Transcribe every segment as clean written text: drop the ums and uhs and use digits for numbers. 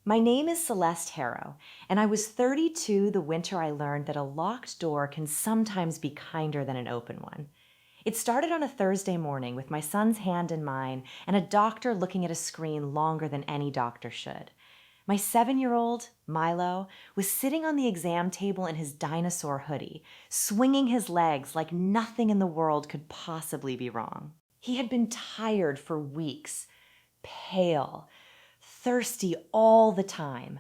My name is Celeste Harrow, and I was 32 the winter I learned that a locked door can sometimes be kinder than an open one. It started on a Thursday morning with my son's hand in mine and a doctor looking at a screen longer than any doctor should. My 7-year-old, Milo, was sitting on the exam table in his dinosaur hoodie, swinging his legs like nothing in the world could possibly be wrong. He had been tired for weeks, pale, thirsty all the time,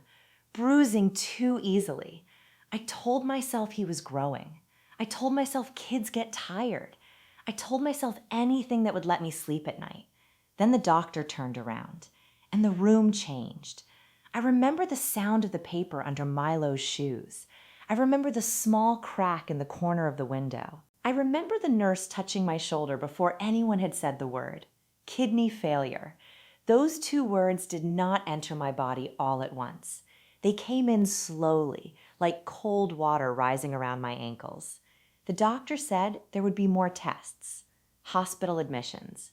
bruising too easily. I told myself he was growing. I told myself kids get tired. I told myself anything that would let me sleep at night. Then the doctor turned around, and the room changed. I remember the sound of the paper under Milo's shoes. I remember the small crack in the corner of the window. I remember the nurse touching my shoulder before anyone had said the word. Kidney failure. Those two words did not enter my body all at once. They came in slowly, like cold water rising around my ankles. The doctor said there would be more tests, hospital admissions,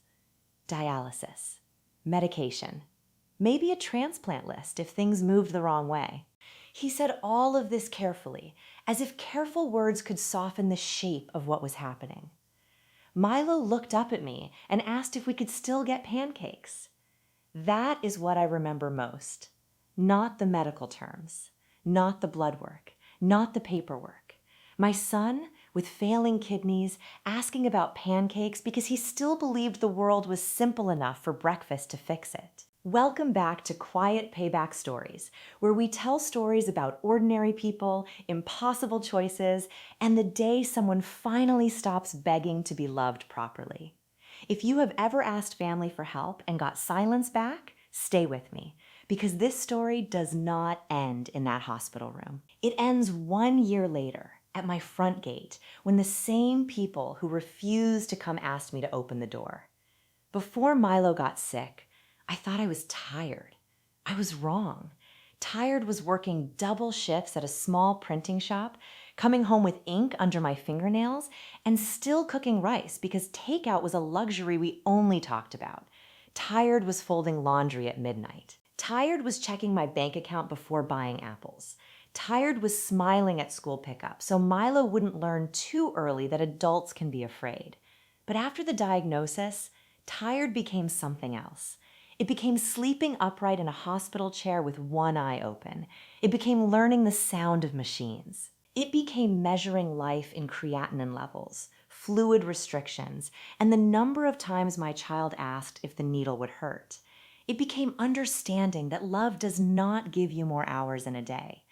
dialysis, medication, maybe a transplant list if things moved the wrong way. He said all of this carefully, as if careful words could soften the shape of what was happening. Milo looked up at me and asked if we could still get pancakes. That is what I remember most. Not the medical terms, not the blood work, not the paperwork. My son, with failing kidneys, asking about pancakes because he still believed the world was simple enough for breakfast to fix it. Welcome back to Quiet Payback Stories, where we tell stories about ordinary people, impossible choices, and the day someone finally stops begging to be loved properly. If you have ever asked family for help and got silence back, stay with me, because this story does not end in that hospital room. It ends 1 year later, at my front gate, when the same people who refused to come asked me to open the door. Before Milo got sick, I thought I was tired. I was wrong. Tired was working double shifts at a small printing shop, coming home with ink under my fingernails, and still cooking rice because takeout was a luxury we only talked about. Tired was folding laundry at midnight. Tired was checking my bank account before buying apples. Tired was smiling at school pickup so Milo wouldn't learn too early that adults can be afraid. But after the diagnosis, tired became something else. It became sleeping upright in a hospital chair with one eye open. It became learning the sound of machines. It became measuring life in creatinine levels, fluid restrictions, and the number of times my child asked if the needle would hurt. It became understanding that love does not give you more hours in a day.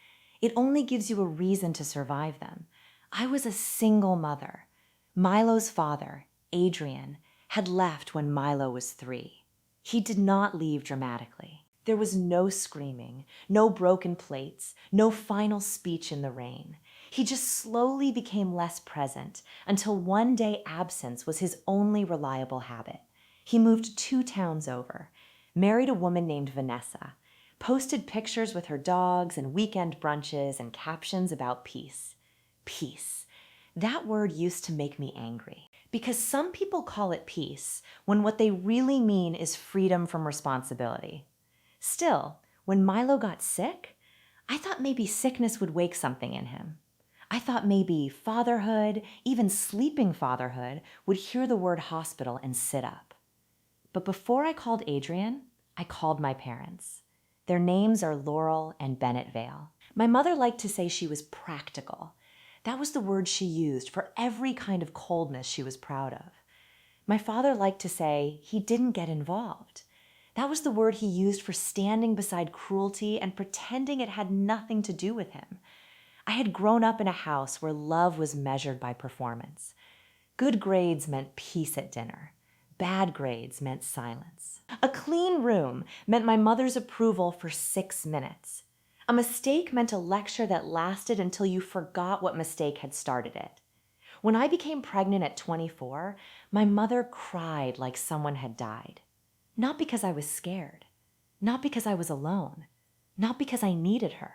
It only gives you a reason to survive them. I was a single mother. Milo's father, Adrian, had left when Milo was 3. He did not leave dramatically. There was no screaming, no broken plates, no final speech in the rain. He just slowly became less present until one day absence was his only reliable habit. He moved 2 towns over, married a woman named Vanessa, posted pictures with her dogs and weekend brunches and captions about peace. Peace. That word used to make me angry because some people call it peace when what they really mean is freedom from responsibility. Still, when Milo got sick, I thought maybe sickness would wake something in him. I thought maybe fatherhood, even sleeping fatherhood, would hear the word hospital and sit up. But before I called Adrian, I called my parents. Their names are Laurel and Bennett Vale. My mother liked to say she was practical. That was the word she used for every kind of coldness she was proud of. My father liked to say he didn't get involved. That was the word he used for standing beside cruelty and pretending it had nothing to do with him. I had grown up in a house where love was measured by performance. Good grades meant peace at dinner. Bad grades meant silence. A clean room meant my mother's approval for 6 minutes. A mistake meant a lecture that lasted until you forgot what mistake had started it. When I became pregnant at 24, my mother cried like someone had died. Not because I was scared, not because I was alone, not because I needed her,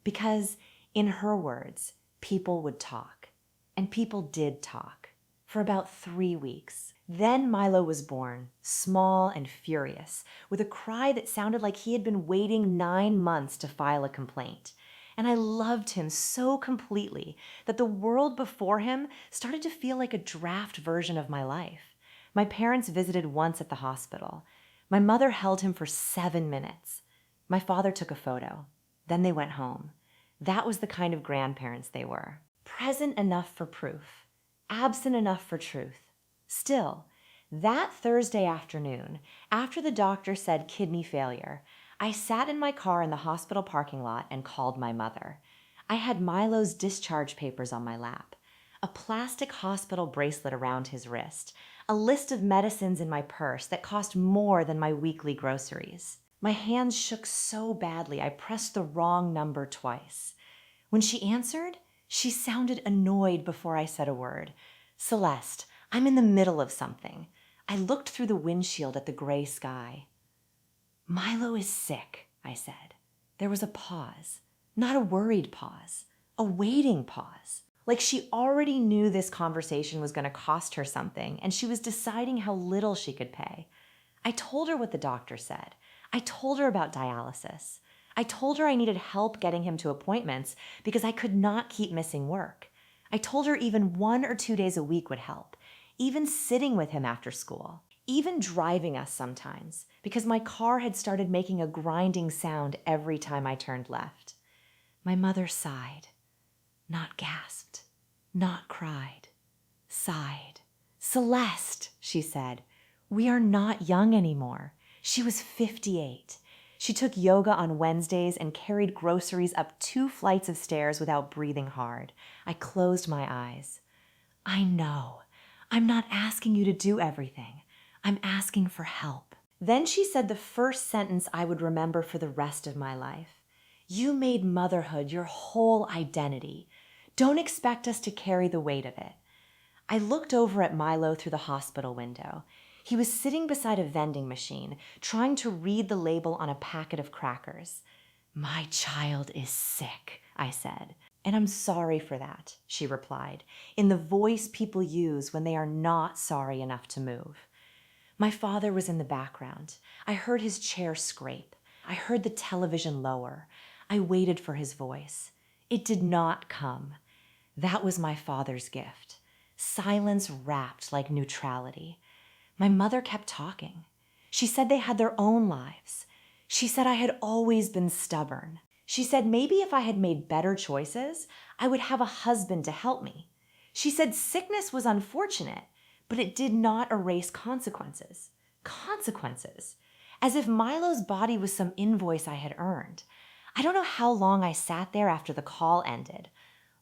because, in her words, people would talk. And people did talk for about 3 weeks. Then Milo was born, small and furious, with a cry that sounded like he had been waiting 9 months to file a complaint. And I loved him so completely that the world before him started to feel like a draft version of my life. My parents visited once at the hospital. My mother held him for 7 minutes. My father took a photo. Then they went home. That was the kind of grandparents they were. Present enough for proof, absent enough for truth. Still, that Thursday afternoon, after the doctor said kidney failure, I sat in my car in the hospital parking lot and called my mother. I had Milo's discharge papers on my lap, a plastic hospital bracelet around his wrist, a list of medicines in my purse that cost more than my weekly groceries. My hands shook so badly I pressed the wrong number twice. When she answered, she sounded annoyed before I said a word. "Celeste, I'm in the middle of something." I looked through the windshield at the gray sky. "Milo is sick," I said. There was a pause. Not a worried pause. A waiting pause. Like she already knew this conversation was going to cost her something, and she was deciding how little she could pay. I told her what the doctor said. I told her about dialysis. I told her I needed help getting him to appointments because I could not keep missing work. I told her even 1 or 2 days a week would help, even sitting with him after school, even driving us sometimes, because my car had started making a grinding sound every time I turned left. My mother sighed, not gasped, not cried, sighed. "Celeste," she said, "we are not young anymore." She was 58. She took yoga on Wednesdays and carried groceries up 2 flights of stairs without breathing hard. I closed my eyes. "I know. I'm not asking you to do everything. I'm asking for help." Then she said the first sentence I would remember for the rest of my life. "You made motherhood your whole identity. Don't expect us to carry the weight of it." I looked over at Milo through the hospital window. He was sitting beside a vending machine, trying to read the label on a packet of crackers. "My child is sick," I said. "And I'm sorry for that," she replied, in the voice people use when they are not sorry enough to move. My father was in the background. I heard his chair scrape. I heard the television lower. I waited for his voice. It did not come. That was my father's gift. Silence wrapped like neutrality. My mother kept talking. She said they had their own lives. She said I had always been stubborn. She said maybe if I had made better choices, I would have a husband to help me. She said sickness was unfortunate, but it did not erase consequences. Consequences. As if Milo's body was some invoice I had earned. I don't know how long I sat there after the call ended.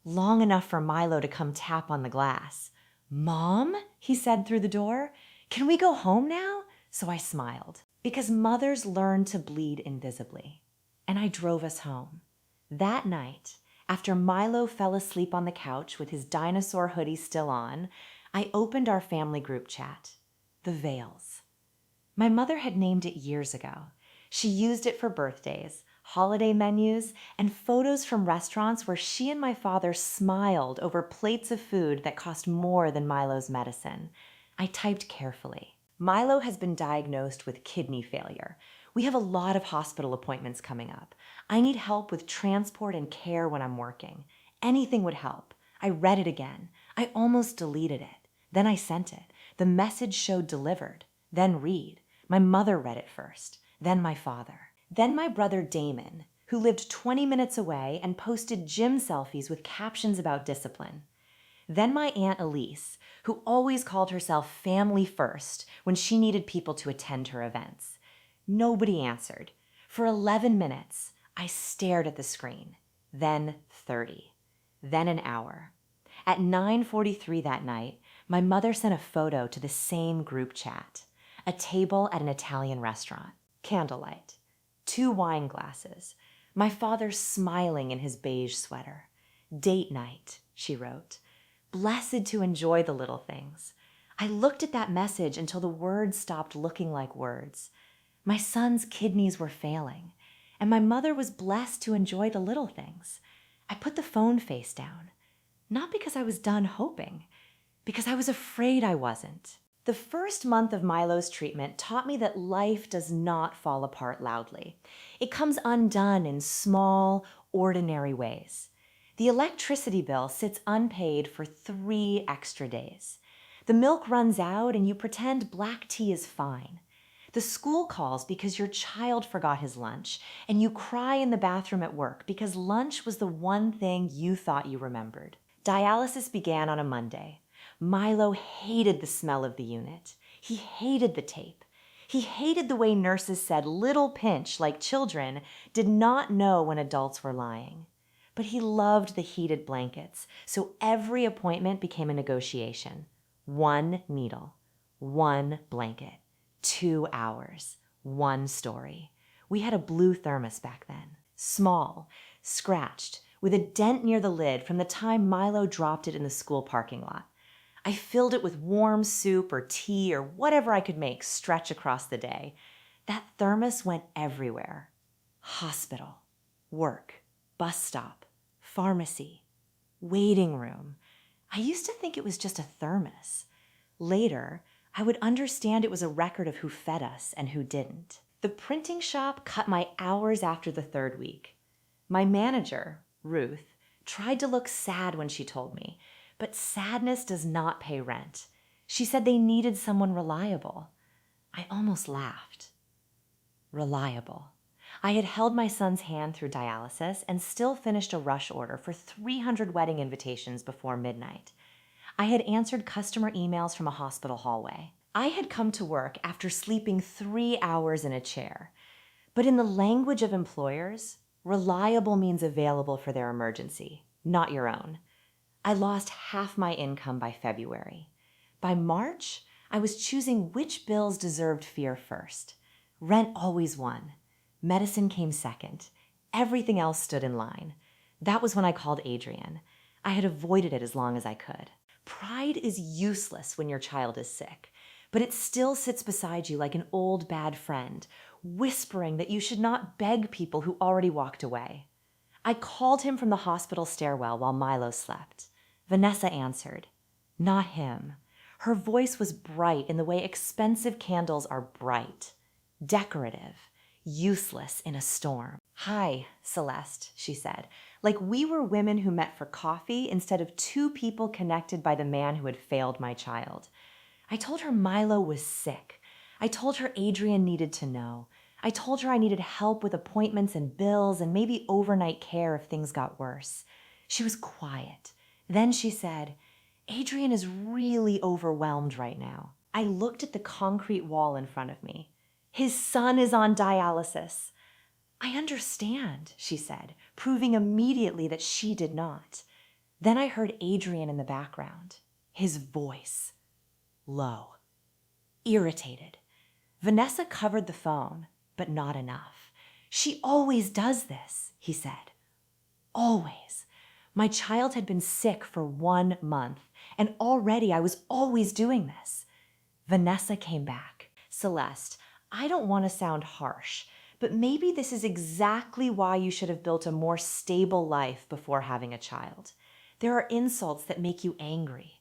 Long enough for Milo to come tap on the glass. "Mom," he said through the door, "can we go home now?" So I smiled, because mothers learn to bleed invisibly. And I drove us home. That night, after Milo fell asleep on the couch with his dinosaur hoodie still on, I opened our family group chat, The Veils. My mother had named it years ago. She used it for birthdays, holiday menus, and photos from restaurants where she and my father smiled over plates of food that cost more than Milo's medicine. I typed carefully. "Milo has been diagnosed with kidney failure. We have a lot of hospital appointments coming up. I need help with transport and care when I'm working. Anything would help." I read it again. I almost deleted it. Then I sent it. The message showed delivered. Then read. My mother read it first. Then my father. Then my brother Damon, who lived 20 minutes away and posted gym selfies with captions about discipline. Then my Aunt Elise, who always called herself family first when she needed people to attend her events. Nobody answered. For 11 minutes, I stared at the screen. Then 30. Then an hour. At 9:43 that night, my mother sent a photo to the same group chat. A table at an Italian restaurant. Candlelight. 2 wine glasses. My father smiling in his beige sweater. "Date night," she wrote. Blessed to enjoy the little things. I looked at that message until the words stopped looking like words. My son's kidneys were failing, and my mother was blessed to enjoy the little things. I put the phone face down, not because I was done hoping, because I was afraid I wasn't. The first month of Milo's treatment taught me that life does not fall apart loudly. It comes undone in small, ordinary ways. The electricity bill sits unpaid for 3 extra days. The milk runs out and you pretend black tea is fine. The school calls because your child forgot his lunch, and you cry in the bathroom at work because lunch was the one thing you thought you remembered. Dialysis began on a Monday. Milo hated the smell of the unit. He hated the tape. He hated the way nurses said little pinch, like children, did not know when adults were lying. But he loved the heated blankets, so every appointment became a negotiation. 1 needle, 1 blanket, 2 hours, 1 story. We had a blue thermos back then. Small, scratched, with a dent near the lid from the time Milo dropped it in the school parking lot. I filled it with warm soup or tea or whatever I could make stretch across the day. That thermos went everywhere. Hospital, work, bus stop, pharmacy, waiting room. I used to think it was just a thermos. Later, I would understand it was a record of who fed us and who didn't. The printing shop cut my hours after the 3rd week. My manager, Ruth, tried to look sad when she told me, but sadness does not pay rent. She said they needed someone reliable. I almost laughed. Reliable. I had held my son's hand through dialysis and still finished a rush order for 300 wedding invitations before midnight. I had answered customer emails from a hospital hallway. I had come to work after sleeping 3 hours in a chair. But in the language of employers, reliable means available for their emergency, not your own. I lost half my income by February. By March, I was choosing which bills deserved fear first. Rent always won. Medicine came second. Everything else stood in line. That was when I called Adrian. I had avoided it as long as I could. Pride is useless when your child is sick, but it still sits beside you like an old bad friend, whispering that you should not beg people who already walked away. I called him from the hospital stairwell while Milo slept. Vanessa answered. Not him. Her voice was bright in the way expensive candles are bright. Decorative. Useless in a storm. Hi, Celeste, she said, like we were women who met for coffee instead of 2 people connected by the man who had failed my child. I told her Milo was sick. I told her Adrian needed to know. I told her I needed help with appointments and bills and maybe overnight care if things got worse. She was quiet. Then she said, Adrian is really overwhelmed right now. I looked at the concrete wall in front of me. His son is on dialysis. I understand, she said, proving immediately that she did not. Then I heard Adrian in the background. His voice. Low. Irritated. Vanessa covered the phone, but not enough. She always does this, he said. Always. My child had been sick for 1 month, and already I was always doing this. Vanessa came back. Celeste, I don't want to sound harsh, but maybe this is exactly why you should have built a more stable life before having a child. There are insults that make you angry,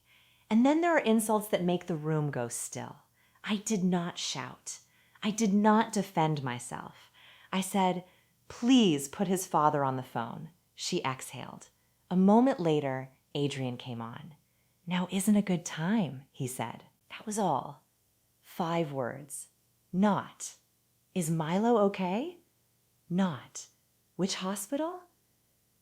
and then there are insults that make the room go still. I did not shout. I did not defend myself. I said, please put his father on the phone. She exhaled. A moment later, Adrian came on. Now isn't a good time, he said. That was all. 5 words. Not. Is Milo okay? Not. Which hospital?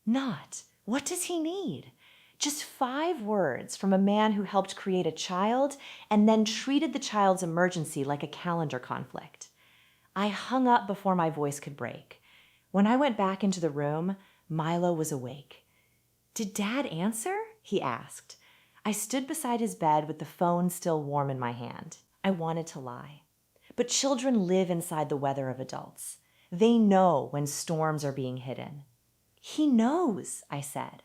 Not. What does he need? Just 5 words from a man who helped create a child and then treated the child's emergency like a calendar conflict. I hung up before my voice could break. When I went back into the room, Milo was awake. Did Dad answer? He asked. I stood beside his bed with the phone still warm in my hand. I wanted to lie. But children live inside the weather of adults. They know when storms are being hidden. He knows, I said.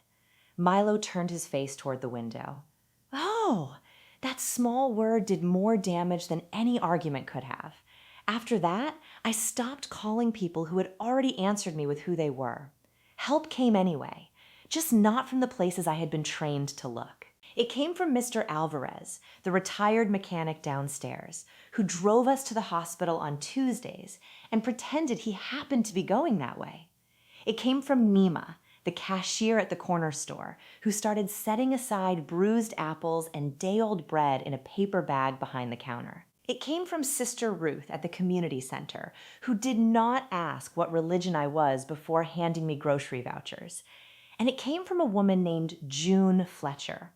Milo turned his face toward the window. Oh, that small word did more damage than any argument could have. After that, I stopped calling people who had already answered me with who they were. Help came anyway, just not from the places I had been trained to look. It came from Mr. Alvarez, the retired mechanic downstairs, who drove us to the hospital on Tuesdays and pretended he happened to be going that way. It came from Nima, the cashier at the corner store, who started setting aside bruised apples and day-old bread in a paper bag behind the counter. It came from Sister Ruth at the community center, who did not ask what religion I was before handing me grocery vouchers. And it came from a woman named June Fletcher.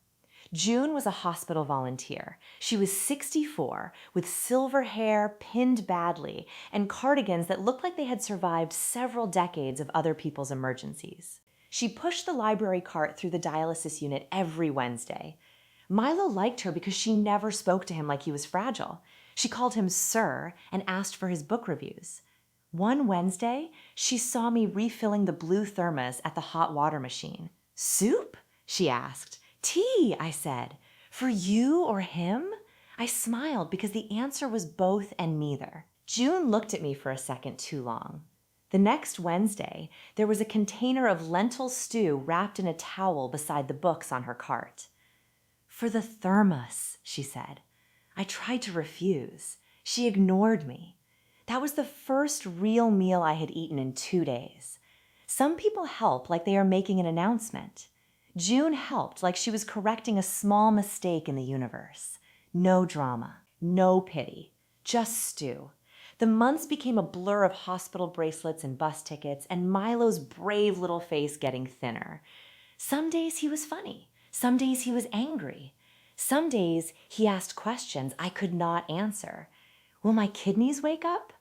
June was a hospital volunteer. She was 64, with silver hair pinned badly and cardigans that looked like they had survived several decades of other people's emergencies. She pushed the library cart through the dialysis unit every Wednesday. Milo liked her because she never spoke to him like he was fragile. She called him Sir and asked for his book reviews. One Wednesday, she saw me refilling the blue thermos at the hot water machine. "Soup?" she asked. "Tea," I said. "For you or him?" I smiled because the answer was both and neither. June looked at me for a second too long. The next Wednesday, there was a container of lentil stew wrapped in a towel beside the books on her cart. "For the thermos," she said. I tried to refuse. She ignored me. That was the first real meal I had eaten in 2 days. Some people help like they are making an announcement. June helped like she was correcting a small mistake in the universe. No drama, no pity, just stew. The months became a blur of hospital bracelets and bus tickets and Milo's brave little face getting thinner. Some days he was funny. Some days he was angry. Some days he asked questions I could not answer. Will my kidneys wake up?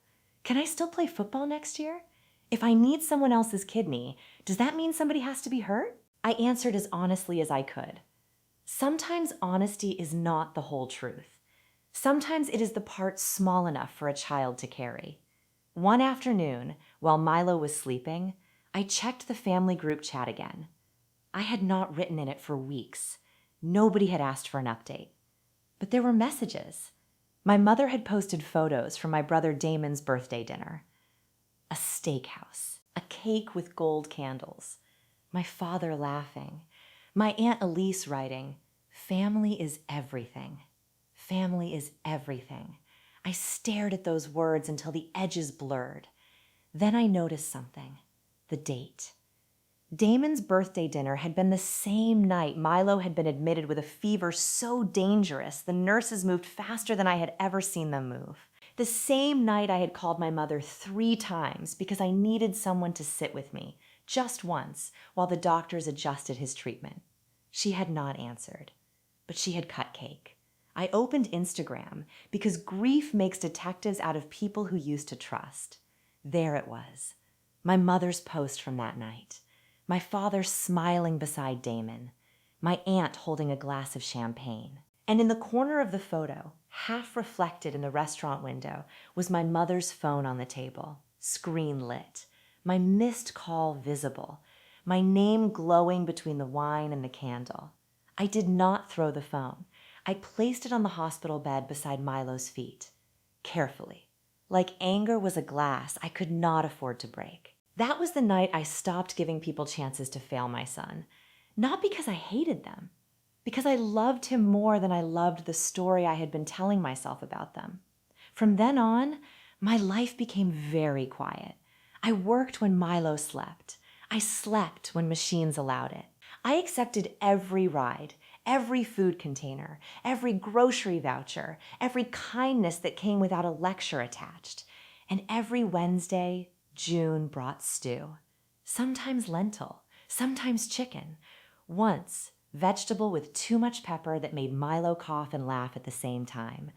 Can I still play football next year? If I need someone else's kidney, does that mean somebody has to be hurt? I answered as honestly as I could. Sometimes honesty is not the whole truth. Sometimes it is the part small enough for a child to carry. One afternoon, while Milo was sleeping, I checked the family group chat again. I had not written in it for weeks. Nobody had asked for an update. But there were messages. My mother had posted photos from my brother Damon's birthday dinner. A steakhouse, a cake with gold candles. My father laughing. My Aunt Elise writing, "Family is everything. Family is everything." I stared at those words until the edges blurred. Then I noticed something. The date. Damon's birthday dinner had been the same night Milo had been admitted with a fever so dangerous the nurses moved faster than I had ever seen them move. The same night I had called my mother 3 times because I needed someone to sit with me, just once, while the doctors adjusted his treatment. She had not answered, but she had cut cake. I opened Instagram because grief makes detectives out of people who used to trust. There it was, my mother's post from that night. My father smiling beside Damon, my aunt holding a glass of champagne. And in the corner of the photo, half reflected in the restaurant window, was my mother's phone on the table, screen lit, my missed call visible, my name glowing between the wine and the candle. I did not throw the phone. I placed it on the hospital bed beside Milo's feet, carefully. Like anger was a glass I could not afford to break. That was the night I stopped giving people chances to fail my son. Not because I hated them, because I loved him more than I loved the story I had been telling myself about them. From then on, my life became very quiet. I worked when Milo slept. I slept when machines allowed it. I accepted every ride, every food container, every grocery voucher, every kindness that came without a lecture attached. And every Wednesday, June brought stew. Sometimes lentil, sometimes chicken. Once, vegetable with too much pepper that made Milo cough and laugh at the same time.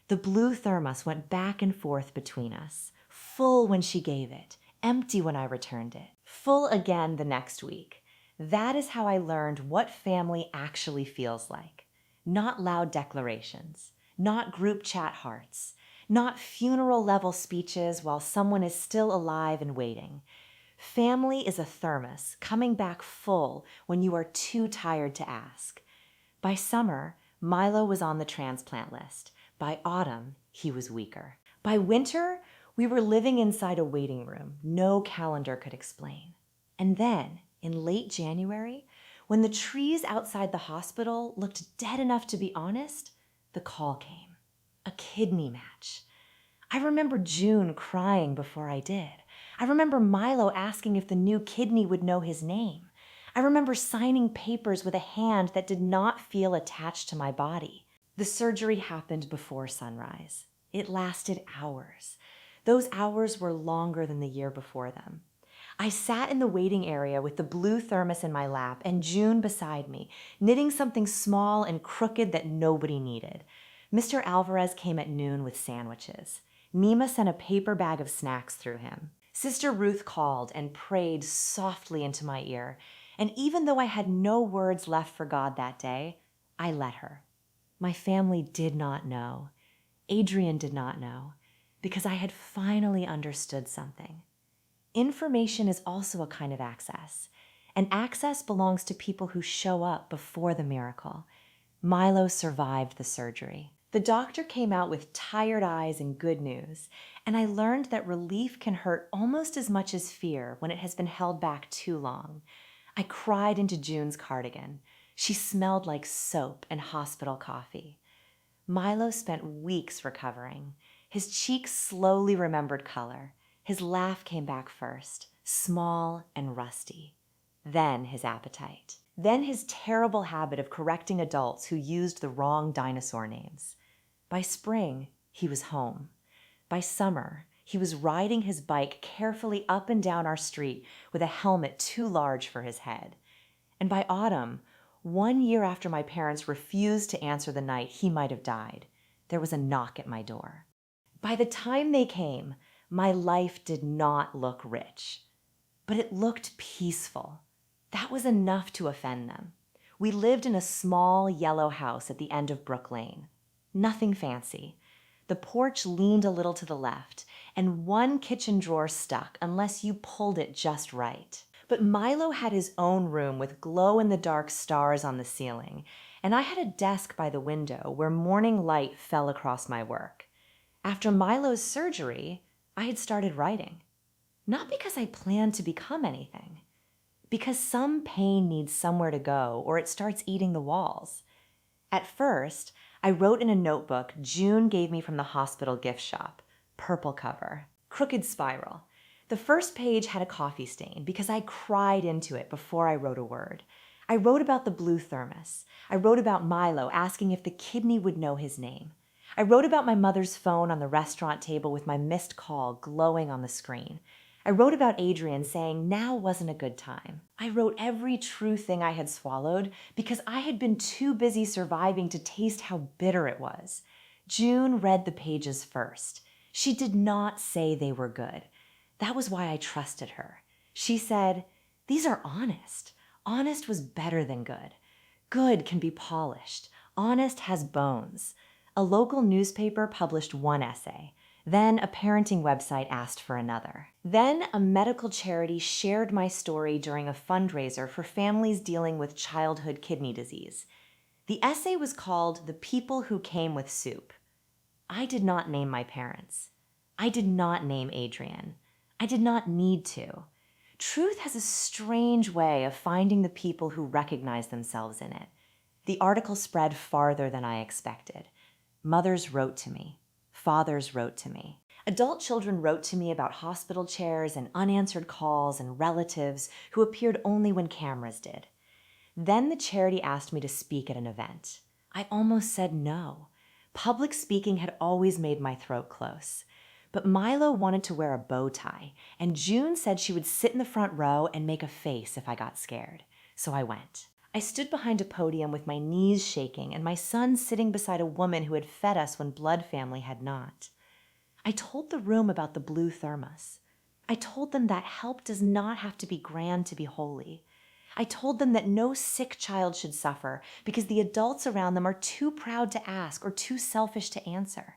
The blue thermos went back and forth between us, full when she gave it, empty when I returned it, full again the next week. That is how I learned what family actually feels like. Not loud declarations, not group chat hearts, not funeral-level speeches while someone is still alive and waiting. Family is a thermos coming back full when you are too tired to ask. By summer, Milo was on the transplant list. By autumn, he was weaker. By winter, we were living inside a waiting room no calendar could explain. And then, in late January, When the trees outside the hospital looked dead enough to be honest, the call came. A kidney match. I remember June crying before I did. I remember Milo asking if the new kidney would know his name. I remember signing papers with a hand that did not feel attached to my body. The surgery happened before sunrise. It lasted hours. Those hours were longer than the year before them. I sat in the waiting area with the blue thermos in my lap and June beside me, knitting something small and crooked that nobody needed. Mr. Alvarez came at noon with sandwiches. Nima sent a paper bag of snacks through him. Sister Ruth called and prayed softly into my ear, and even though I had no words left for God that day, I let her. My family did not know. Adrian did not know, because I had finally understood something. Information is also a kind of access, and access belongs to people who show up before the miracle. Milo survived the surgery. The doctor came out with tired eyes and good news, and I learned that relief can hurt almost as much as fear when it has been held back too long. I cried into June's cardigan. She smelled like soap and hospital coffee. Milo spent weeks recovering. His cheeks slowly remembered color. His laugh came back first, small and rusty. Then his appetite. Then his terrible habit of correcting adults who used the wrong dinosaur names. By spring, he was home. By summer, he was riding his bike carefully up and down our street with a helmet too large for his head. And by autumn, 1 year after my parents refused to answer the night he might have died, there was a knock at my door. By the time they came, my life did not look rich, but it looked peaceful. That was enough to offend them. We lived in a small yellow house at the end of Brook Lane. Nothing fancy. The porch leaned a little to the left, and one kitchen drawer stuck unless you pulled it just right. But Milo had his own room with glow-in-the-dark stars on the ceiling, and I had a desk by the window where morning light fell across my work. After Milo's surgery, I had started writing. Not because I planned to become anything. Because some pain needs somewhere to go or it starts eating the walls. At first, I wrote in a notebook June gave me from the hospital gift shop. Purple cover. Crooked spiral. The first page had a coffee stain because I cried into it before I wrote a word. I wrote about the blue thermos. I wrote about Milo asking if the kidney would know his name. I wrote about my mother's phone on the restaurant table with my missed call glowing on the screen. I wrote about Adrian saying now wasn't a good time. I wrote every true thing I had swallowed because I had been too busy surviving to taste how bitter it was. June read the pages first. She did not say they were good. That was why I trusted her. She said, "These are honest. Honest was better than good. Good can be polished. Honest has bones." A local newspaper published one essay. Then a parenting website asked for another. Then a medical charity shared my story during a fundraiser for families dealing with childhood kidney disease. The essay was called "The People Who Came with Soup." I did not name my parents. I did not name Adrian. I did not need to. Truth has a strange way of finding the people who recognize themselves in it. The article spread farther than I expected. Mothers wrote to me. Fathers wrote to me. Adult children wrote to me about hospital chairs and unanswered calls and relatives who appeared only when cameras did. Then the charity asked me to speak at an event. I almost said no. Public speaking had always made my throat close. But Milo wanted to wear a bow tie, and June said she would sit in the front row and make a face if I got scared. So I went. I stood behind a podium with my knees shaking and my son sitting beside a woman who had fed us when blood family had not. I told the room about the blue thermos. I told them that help does not have to be grand to be holy. I told them that no sick child should suffer because the adults around them are too proud to ask or too selfish to answer.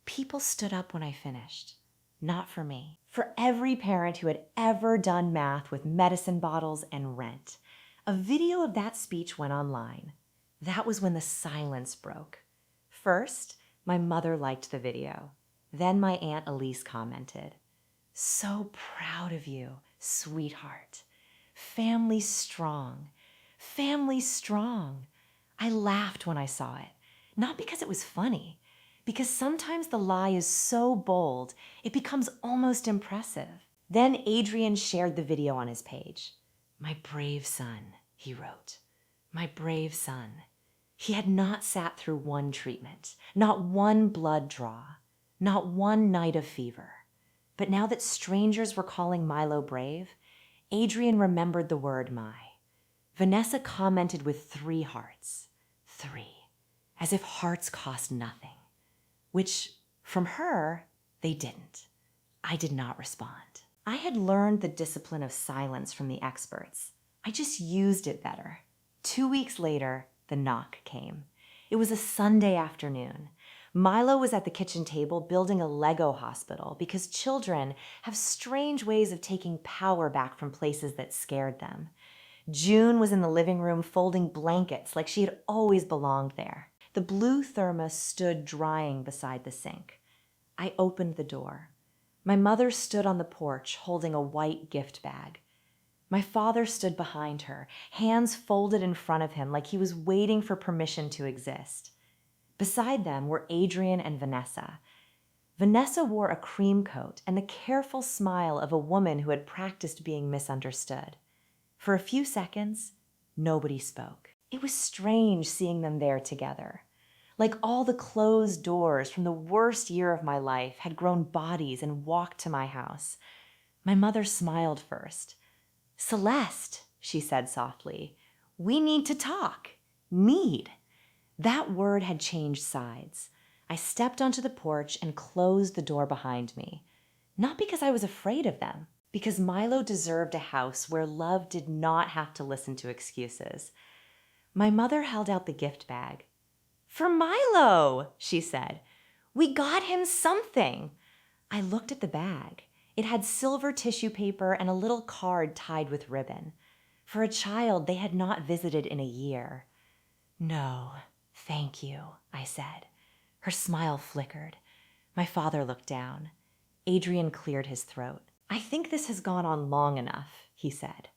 People stood up when I finished. Not for me. For every parent who had ever done math with medicine bottles and rent. A video of that speech went online. That was when the silence broke. First, my mother liked the video. Then my Aunt Elise commented, "So proud of you, sweetheart. Family strong. Family strong. I laughed when I saw it, not because it was funny, because sometimes the lie is so bold, it becomes almost impressive. Then Adrian shared the video on his page. "My brave son," he wrote. "My brave son." He had not sat through one treatment, not one blood draw, not one night of fever. But now that strangers were calling Milo brave, Adrian remembered the word "my." Vanessa commented with 3 hearts. 3. As if hearts cost nothing. Which, from her, they didn't. I did not respond. I had learned the discipline of silence from the experts. I just used it better. 2 weeks later, the knock came. It was a Sunday afternoon. Milo was at the kitchen table building a Lego hospital because children have strange ways of taking power back from places that scared them. June was in the living room folding blankets like she had always belonged there. The blue thermos stood drying beside the sink. I opened the door. My mother stood on the porch holding a white gift bag. My father stood behind her, hands folded in front of him like he was waiting for permission to exist. Beside them were Adrian and Vanessa. Vanessa wore a cream coat and the careful smile of a woman who had practiced being misunderstood. For a few seconds, nobody spoke. It was strange seeing them there together. Like all the closed doors from the worst year of my life had grown bodies and walked to my house. My mother smiled first. "Celeste," she said softly, "we need to talk." Need. That word had changed sides. I stepped onto the porch and closed the door behind me. Not because I was afraid of them, because Milo deserved a house where love did not have to listen to excuses. My mother held out the gift bag. "For Milo," she said. "We got him something." I looked at the bag. It had silver tissue paper and a little card tied with ribbon. For a child they had not visited in a year. "No, thank you," I said. Her smile flickered. My father looked down. Adrian cleared his throat. "I think this has gone on long enough," he said.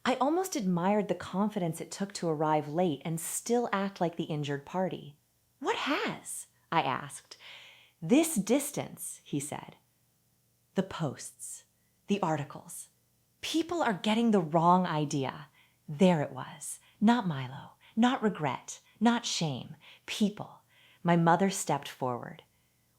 I almost admired the confidence it took to arrive late and still act like the injured party. "What has?" I asked. "This distance," he said. "The posts, the articles. People are getting the wrong idea." There it was. Not Milo, not regret, not shame. People. My mother stepped forward.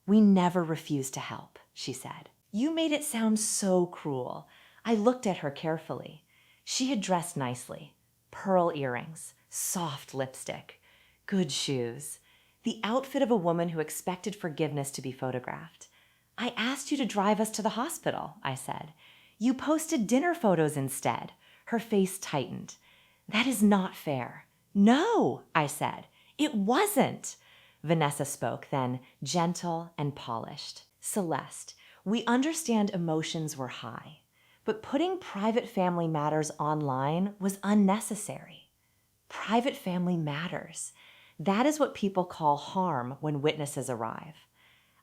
"We never refused to help," she said. "You made it sound so cruel." I looked at her carefully. She had dressed nicely. Pearl earrings, soft lipstick, good shoes. The outfit of a woman who expected forgiveness to be photographed. "I asked you to drive us to the hospital," I said. "You posted dinner photos instead." Her face tightened. "That is not fair." "No," I said. "It wasn't." Vanessa spoke then, gentle and polished. "Celeste, we understand emotions were high, but putting private family matters online was unnecessary. Private family matters. That is what people call harm when witnesses arrive."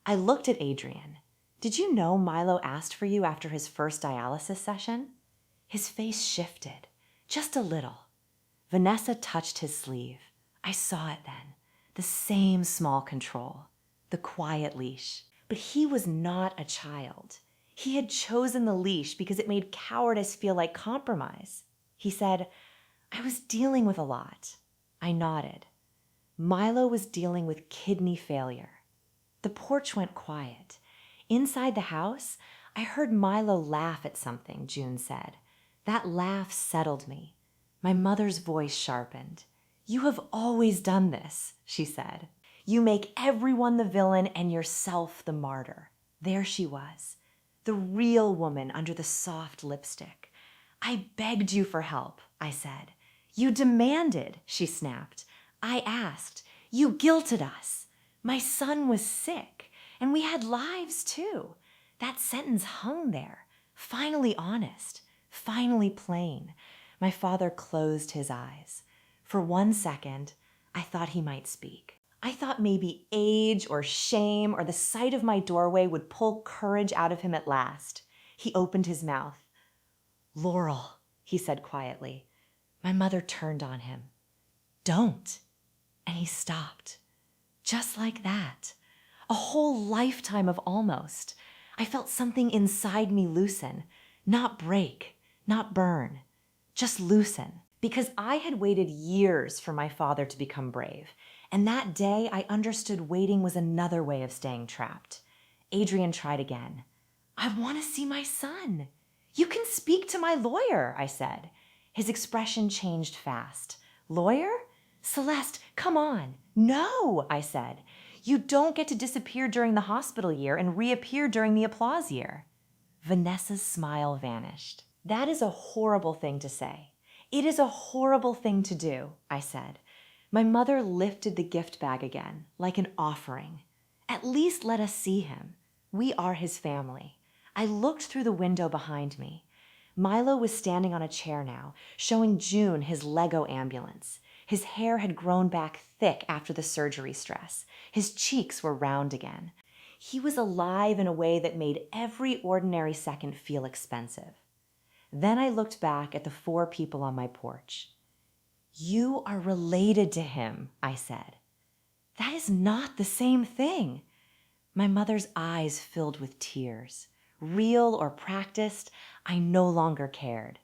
I looked at Adrian. "Did you know Milo asked for you after his first dialysis session?" His face shifted, just a little. Vanessa touched his sleeve. I saw it then. The same small control, the quiet leash. But he was not a child. He had chosen the leash because it made cowardice feel like compromise. He said, "I was dealing with a lot." I nodded. Milo was dealing with kidney failure. The porch went quiet. Inside the house, I heard Milo laugh at something, June said. That laugh settled me. My mother's voice sharpened. "You have always done this," she said. "You make everyone the villain and yourself the martyr." There she was, the real woman under the soft lipstick. "I begged you for help," I said. "You demanded," she snapped. "I asked. You guilted us. My son was sick, and we had lives too." That sentence hung there, finally honest, finally plain. My father closed his eyes. For 1 second, I thought he might speak. I thought maybe age or shame or the sight of my doorway would pull courage out of him at last. He opened his mouth. "Laurel," he said quietly, My mother turned on him. "Don't." And he stopped. Just like that. A whole lifetime of almost. I felt something inside me loosen, not break, not burn, just loosen. Because I had waited years for my father to become brave. And that day I understood waiting was another way of staying trapped. Adrian tried again. "I want to see my son." "You can speak to my lawyer," I said. His expression changed fast. "Lawyer? Celeste, come on." "No," I said. "You don't get to disappear during the hospital year and reappear during the applause year." Vanessa's smile vanished. "That is a horrible thing to say. It is a horrible thing to do," I said. My mother lifted the gift bag again, like an offering. "At least let us see him. We are his family." I looked through the window behind me. Milo was standing on a chair now, showing June his Lego ambulance. His hair had grown back thick after the surgery stress. His cheeks were round again. He was alive in a way that made every ordinary second feel expensive. Then I looked back at the 4 people on my porch. "You are related to him," I said. "That is not the same thing." My mother's eyes filled with tears. Real or practiced, I no longer cared.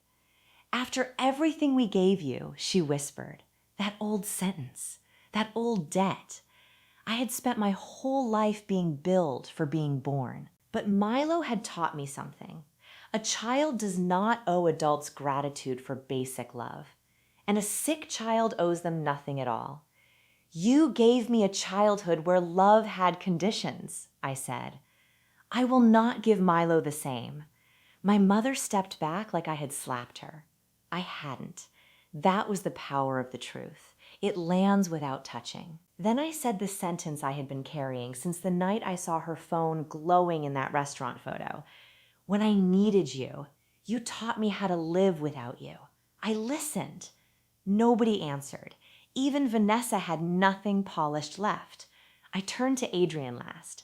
"After everything we gave you," she whispered, "that old sentence, that old debt. I had spent my whole life being billed for being born. But Milo had taught me something. A child does not owe adults gratitude for basic love. And a sick child owes them nothing at all. You gave me a childhood where love had conditions," I said. "I will not give Milo the same." My mother stepped back like I had slapped her. I hadn't. That was the power of the truth. It lands without touching. Then I said the sentence I had been carrying since the night I saw her phone glowing in that restaurant photo. "When I needed you, you taught me how to live without you." I listened. Nobody answered. Even Vanessa had nothing polished left. I turned to Adrian last.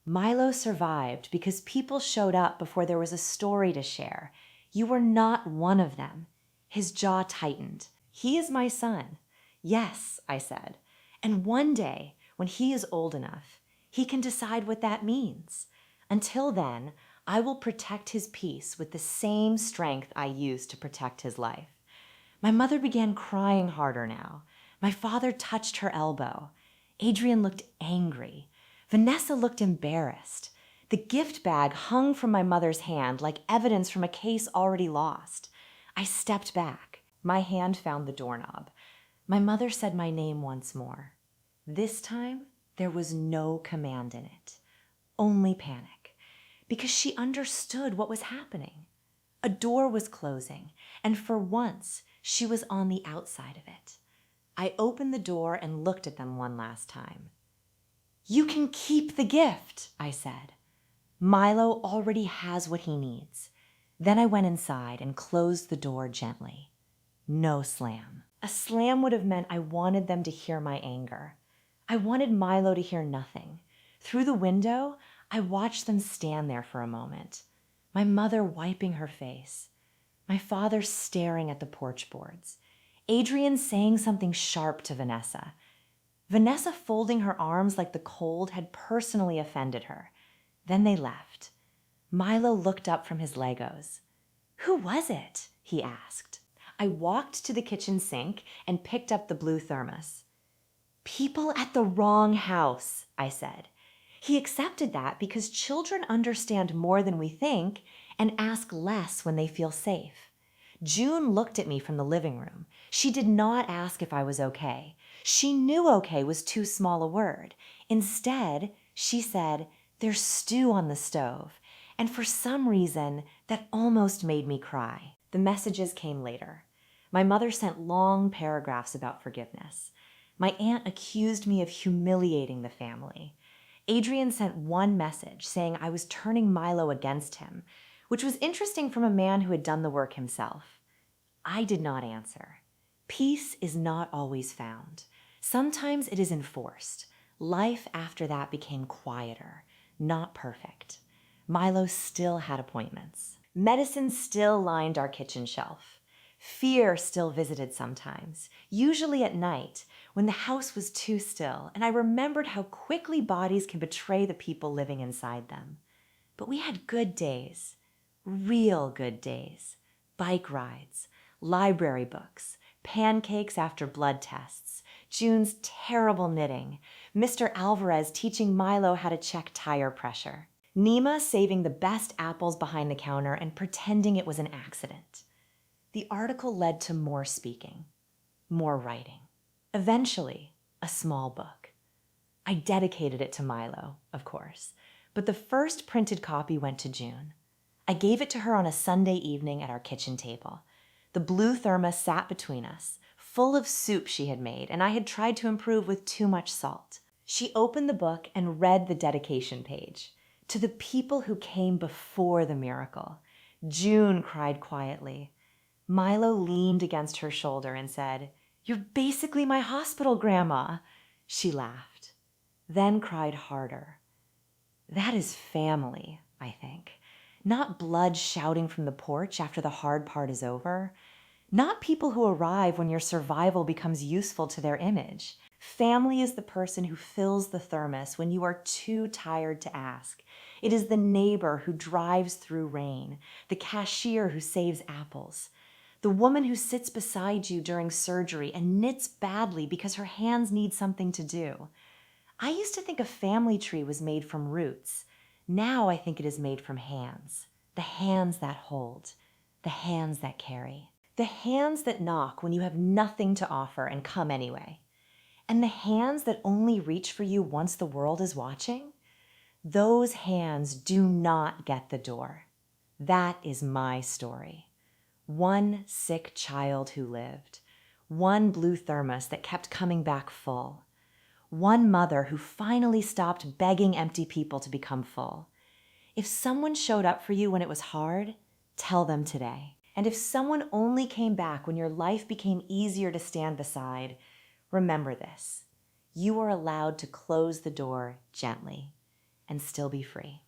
"Milo survived because people showed up before there was a story to share. You were not one of them." His jaw tightened. "He is my son." "Yes," I said. "And one day, when he is old enough, he can decide what that means. Until then, I will protect his peace with the same strength I used to protect his life." My mother began crying harder now. My father touched her elbow. Adrian looked angry. Vanessa looked embarrassed. The gift bag hung from my mother's hand like evidence from a case already lost. I stepped back. My hand found the doorknob. My mother said my name once more. This time, there was no command in it, only panic, because she understood what was happening. A door was closing, and for once, she was on the outside of it. I opened the door and looked at them one last time. "You can keep the gift," I said. "Milo already has what he needs." Then I went inside and closed the door gently. No slam. A slam would have meant I wanted them to hear my anger. I wanted Milo to hear nothing. Through the window, I watched them stand there for a moment. My mother wiping her face. My father staring at the porch boards. Adrian saying something sharp to Vanessa. Vanessa folding her arms like the cold had personally offended her. Then they left. Milo looked up from his Legos. "Who was it?" he asked. I walked to the kitchen sink and picked up the blue thermos. "People at the wrong house," I said. He accepted that because children understand more than we think and ask less when they feel safe. June looked at me from the living room. She did not ask if I was okay. She knew okay was too small a word. Instead, she said, "There's stew on the stove." And for some reason, that almost made me cry. The messages came later. My mother sent long paragraphs about forgiveness. My aunt accused me of humiliating the family. Adrian sent one message saying I was turning Milo against him, which was interesting from a man who had done the work himself. I did not answer. Peace is not always found. Sometimes it is enforced. Life after that became quieter, not perfect. Milo still had appointments. Medicine still lined our kitchen shelf. Fear still visited sometimes, usually at night, when the house was too still, and I remembered how quickly bodies can betray the people living inside them. But we had good days, real good days. Bike rides, library books, pancakes after blood tests, June's terrible knitting, Mr. Alvarez teaching Milo how to check tire pressure, Nima saving the best apples behind the counter and pretending it was an accident. The article led to more speaking, more writing. Eventually, a small book. I dedicated it to Milo, of course, but the first printed copy went to June. I gave it to her on a Sunday evening at our kitchen table. The blue thermos sat between us, full of soup she had made, and I had tried to improve with too much salt. She opened the book and read the dedication page. To the people who came before the miracle. June cried quietly. Milo leaned against her shoulder and said, "You're basically my hospital grandma." She laughed, then cried harder. That is family, I think. Not blood shouting from the porch after the hard part is over. Not people who arrive when your survival becomes useful to their image. Family is the person who fills the thermos when you are too tired to ask. It is the neighbor who drives through rain, the cashier who saves apples, the woman who sits beside you during surgery and knits badly because her hands need something to do. I used to think a family tree was made from roots. Now I think it is made from hands. The hands that hold, the hands that carry, the hands that knock when you have nothing to offer and come anyway, and the hands that only reach for you once the world is watching. Those hands do not get the door. That is my story. One sick child who lived, one blue thermos that kept coming back full, one mother who finally stopped begging empty people to become full. If someone showed up for you when it was hard, tell them today. And if someone only came back when your life became easier to stand beside, remember this. You are allowed to close the door gently and still be free.